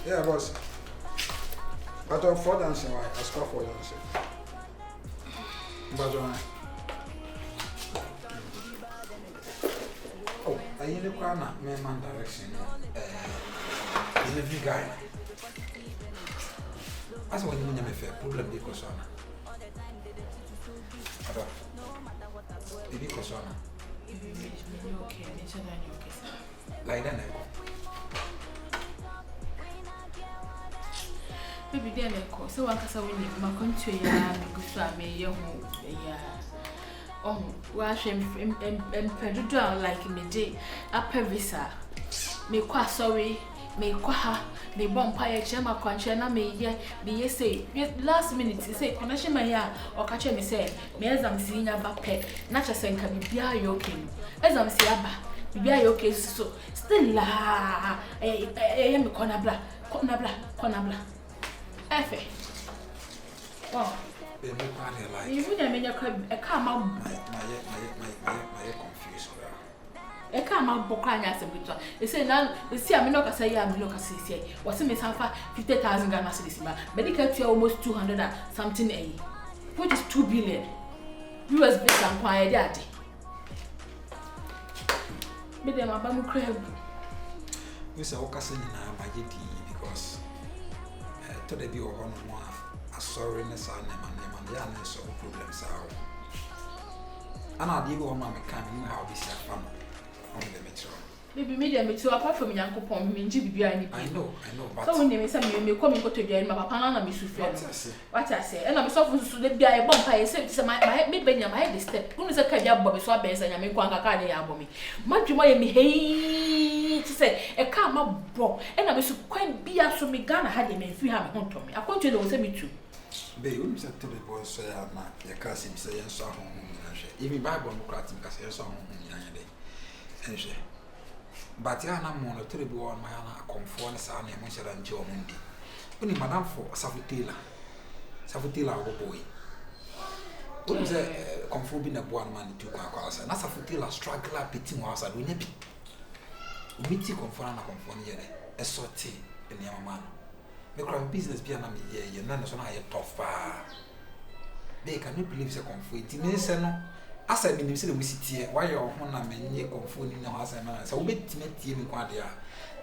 Yeah, boss. But on 4 dancing, I score 4 dancing. But oh, I in the corner, man direction. Delivery guy. As when you have a problem, because on. Because on. Like that. Maybe then so I can say my country and go to me young wash and predator like me day up visa. Me qua sorry, me qua me bumpire chema conchana me ye be say last minute say connection my ya or catch me say me as I'm seeing a bape, not just saying can be yoking as I'm seeing a be okay so still la am corner blah. Effie. Oh, you wouldn't mean a come out. My confused. A come out Bocana as a bit. They say now, the see I'm not say I'm look as say, was a miss half 50,000 Ghana cedis, medical to almost 200 and something a which is 2 billion. US based and quiet daddy. But then my bamu crab. We say, Ocasin in my because. To the view of one more, a sorriness and the answer problems are. And I'll give one mamma coming how this is fun on the metro. Maybe media me too, apart from Uncle Pom, mean Jibby. I know, but so when you say you may come and go to the end, my papa and Miss what I say, and I'm so to the beer bump. I said, my head, my head is step. Who is a caja bobby swab and I make one cardi album. Much more me hey to say a calm up bro, and I was quite be up so me Ghana had him if you have home to me. I want you to say me too. Be you said to the boys, say, your cousin say, and so home. Even Bible crack because you're so home in day. But I am on a terrible one, my Komfo and San and Monsieur and Joe Mundi. Only Madame for Savutilla boy. What is a Komfo being a one man to Quacas and Savutilla struggler pitting was a winner. Meeting Komfo and a Komfo a sortie in the man. The crime business piano me, ye, none of I tough. They cannot believe the Komfo. It means no. As I mean, you see, we sit here. Why you're one of many confounding in the house and so we met him in Quadia.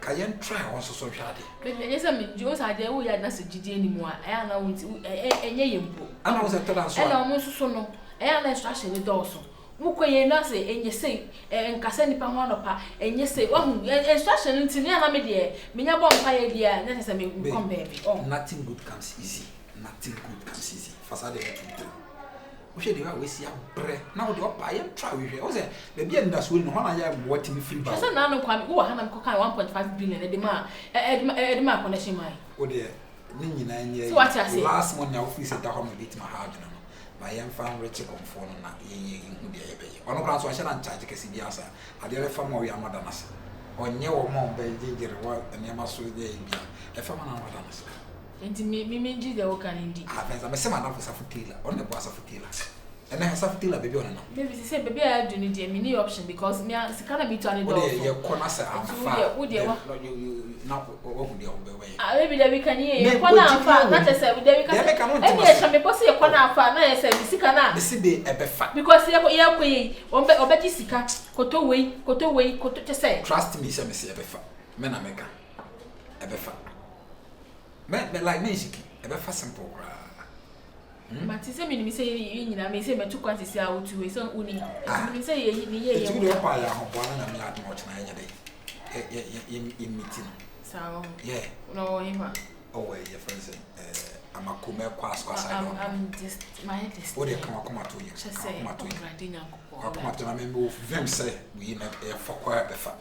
Can try also so shardy. But yes, I mean, Joe's idea we had not GD anymore. I know a book. And I was a total and almost so no. I am instruction the dorsal. Mukoye Nasi, and you say, and Cassani Pamanopa, and you say, oh, instruction into Nana Media, Minabon Pie, dear, that is a me come baby. Oh, nothing good comes easy. Nothing good comes easy. Facade. We should always see a bread. Now, the upper I am trying. I was the being that's will one I am watching free. That's a nano come. Oh, Hannah Coca 1.5 billion a demand. A demand connection. My oh, dear, 9 years. What I say last month, office at the home with my hard. My young fan rich Komfo na ye one of us shall charge a CBS. I dare from more Yamadas. Or near or more by Ginger and Yamasu de India. A family Yamadas. And me mean the Okan indeed. I'm a semi of Safutilla on the bus of Futilla. And I have Safutilla baby on. Maybe they say, baby, I do need a mini option because me is kind of be turning over. Your corner, would you not open the old way? Maybe that we can hear one hour, not as I would. They cannot be possible. One hour, I said, the city a befa because you're way, or Betty Sika, Koto way, to say. Trust me, Sammy, a befa. Menameka, a befa. Men like music, a befa simple. But it's a minimum say, I may say, my 2 quantities out to his own uni. I say, it's good up by one and I'm not much in meeting. So, yeah, no, him. Oh, your friends, I'm a comer class. I'm just my head is. What do you come to you? Just say, I'll come up to my member of them say, we not air for quiet before.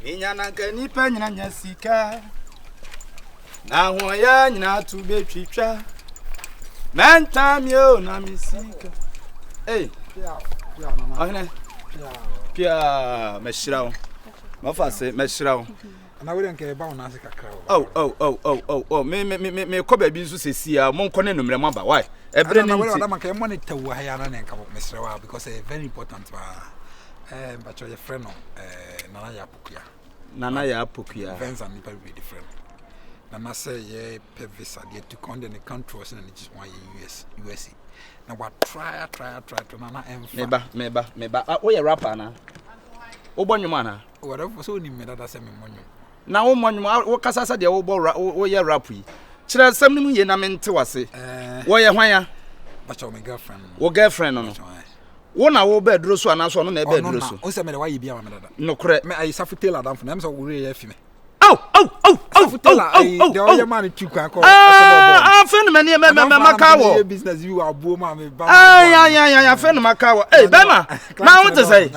Inyana gani penya nyasika na hoya nyina tu betwitwa mentam yo na misika ahne pia meshirawo mafase meshirawo na we nke ba wona ase kakra oh me ko ba bi nso sesia mo nko ne numre mo ba why ebre ne nti na maka mo ne tawu ha ya na ne nka mesrewa because it's very important but your friend no Nana ya Pukia events and people be different Nana say yeah pe visa they to come in the country was in just 1 year USA now what try to Nana meba oh ya rapper na obonwuma na whatever so ni me that say me monyo na wo monwuma wo kasasa de wo ye rap yi kire sam ni mu ye na mente wase wo ye hwan ya but your girlfriend wo girlfriend no wo na wo be duro so anaso no na e be duro so o se me de wa ye bia ma dada no kure me I safutela dan for na me so wo re ye fi me safutela de o ye man tukwa ko fen me ne me makawo business you abuo ma me ba ya fen makawo bema na wo te say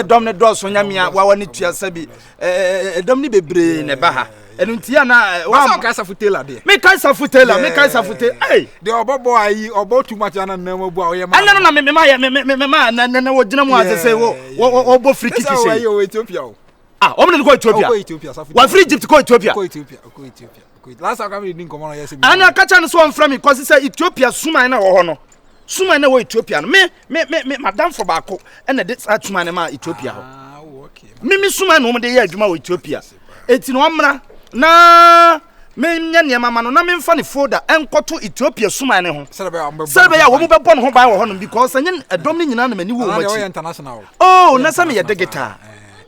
dom ne do so nyamia wa wani tua sabi dom ni bebre ne ba ha enu ntia na wa ka safutela de me ka safutela de obobo ayi obo too much na na mabu a o ye ma na me ma na wo gina mu ase say wo obo free kick say say wo Ethiopia omne go Ethiopia wa free Egypt ko Ethiopia last time we didn't come on yes ana ka cha no so from me cause say Ethiopia suman na wo ho no suman na wo Ethiopia no me madam for baako na de suman na ma Ethiopia ho okay me suman no mo de ye adwuma wo Ethiopia enti no omra na me nya ne mama no na me mfa ne folder enkoto Ethiopia suman ne ho serebe ya wo mo be bɔ no ho ban wo ho no because anya adom ne nyina na mani wo machi international na sa me ye digital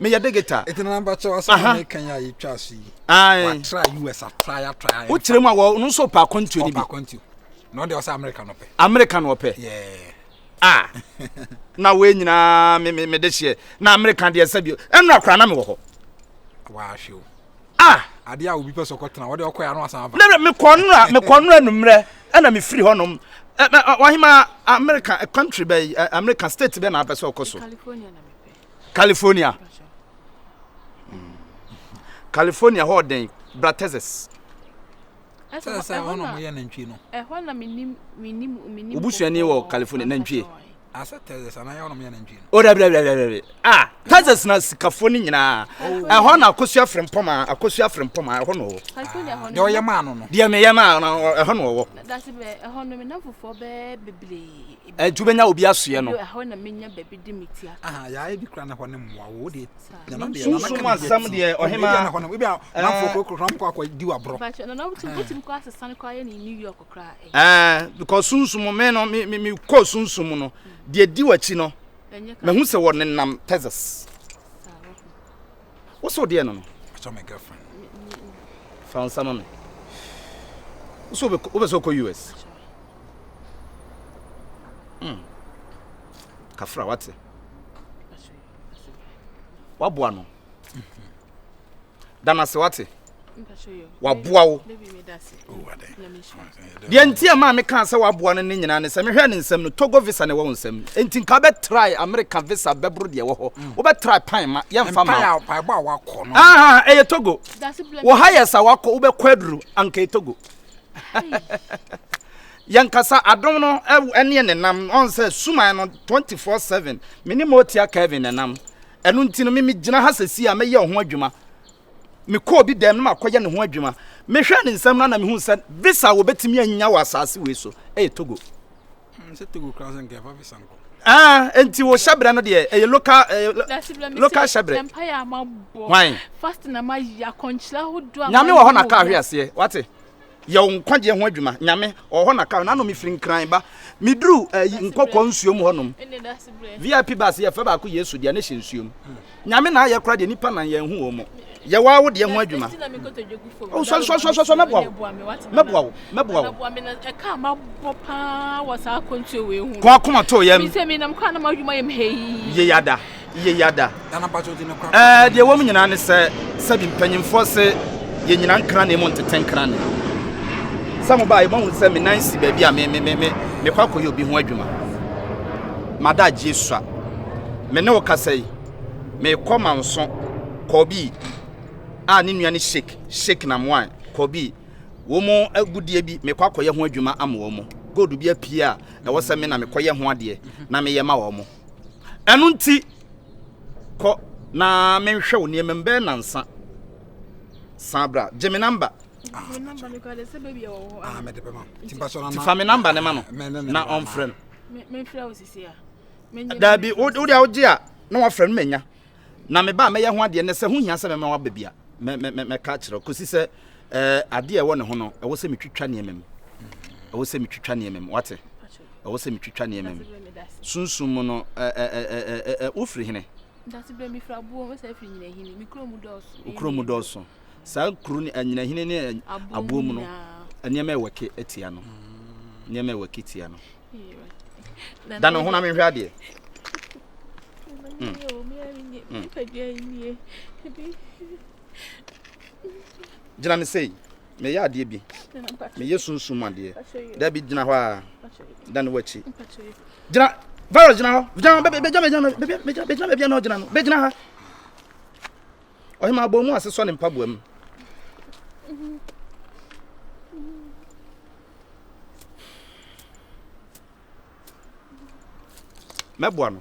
me ya digita eti na namba cho asa me kan ya yitwa so yi wa try US try o kire mu awo no so pa kontu ni bi no de osa American no pe na we nyina me de hye na American de esa bi enu akra na me wo ho wa hwe ade a obi peso kotena wo de okoya no asa aba na me konura numre na me free honom wahima American country by American state be na apeso okoso California hoden Bratezes asa wono mo ye nantwi no na minim obusuani wo California nantwi asa Texas ana ye wono mo ye nantwi no o da Texas na sikafoni nyina na akosua frempoma no California de o ye ma no de me ye ma no no wo that's be no me na fofo be beble tubenya obi asoye no na menya bebi dimitia ya e bi kra na ho ne mwa wo de sunsun asam de ohima na ho ne bi na fofo kram kwa di wa bro but na butim kwa asesa kwa ye ni New York kra because sunsun me no me ko sunsun no de di wachi no me hu se wo ne nam Texas wo so de no so my girlfriend found some me so be so ko US kafra wate waboa no dana se wate waboa wo de ntia ma me kan se waboa no nyina ne se me hwe ne nsem no Togo visa ne wo nsem enti nka be try American visa bebro de wo ho wo be try pan ma ye mfa ma pa ba wakọ no eye Togo wo ha yesa wakọ wo be kwaduru anka Togo yankasa adom no ene ne nam on say suman no 24/7 minimo tia Kevin ne nam enu ntino me gina ha sesi a me ye ho adwuma me ko bi dem no makoye ne ho adwuma me hwe ne nsam na me hu se visa wo betimi anya wa asase we so Togo se Togo cross and give visa nko enti wo shabra no de local shabra empire amabo fast na ma ya konchila hodo nyame wo ho na ka hwe ase wate ye nkwaje ho adwuma nyame oho na ka na no me firi nkran ba midru nkokọ nsuom honom VIP bus ye fa ba ko Yesu dia na hye nsuom nyame na aye kra de nipa na ye hu wo mo ye wa wo de ho adwuma o so meboa e ka ma bo pa wasa kontu we hu ko akoma to yam mi se mi nam kwa na ma adwuma yem hei ye yada ana pa to de no kwa de wo m nyina ne se sabi mpanyimfo se ye nyina nkra na mo nteten nkra na some by mo se me nansi ba bia me kwakọ ye obi ho adwuma mada Jesua me ne wo kasai me koma nso kobi ne nua ne shake na mwan kobi wo mo agudie bi me kwakọ ye ho adwuma am wo mo gold bi apia e wo se me na me koye ho ade na me ye ma wo mo enu nti ko na me hwe wo ne membe nansa Sabra, Jimmy number. Me number no call say baby o. Me de pema. Timba so na. Ti family number ne ma no. Na on friend. Me frɛ wo sisi a. Da bi wo dia ogi a na wa friend menya. Na me ba me ye ho ade ne se ho hia se me wa ba bia. Me ka kire kosi se ade e wo ne ho no e wo se metwitwa ne emem. E wo se metwitwa ne emem. Wate? E wo se metwitwa ne emem. Sunsum no wo firi hene. That's be me fra bo, we say firi nyina hini. Mi kro mu doso. Sa kru ni anyina hine ne abo mu no. Aniema e wake etia no. Aniema e wake etia no. Dan ho na me hwe ade. Jina me sei me ya ade bi me yesunsum ade da bi jina ho a dan wachi jina Vyrus jina ho jina be no jina no be jina ha o ma bo mu aseso ne mpaboa mu meboa no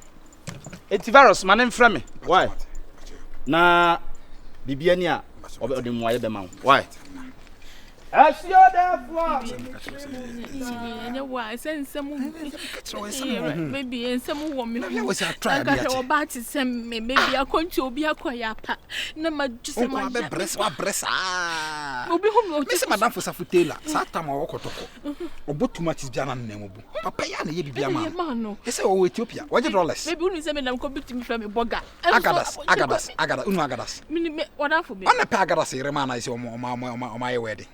eti Vyrus ma ne mfra me why na bibia ni a ode mu aye be ma why asio therefore enya wa sensem maybe ensem wo me we say try aka se oba ti sem me maybe akonti obi akoya pa na ma juse ma be bresa obi hu me se madam for safutela sa tam wo kotoko obotumatis bia na nnem bu papa ya na ye bibia ma no ese wo Ethiopia waje dollars maybe unu se me nam ko bitimi fra me boga agadas unu agadas me wada for me on na pa agadas ire ma na ise o ma ye wedding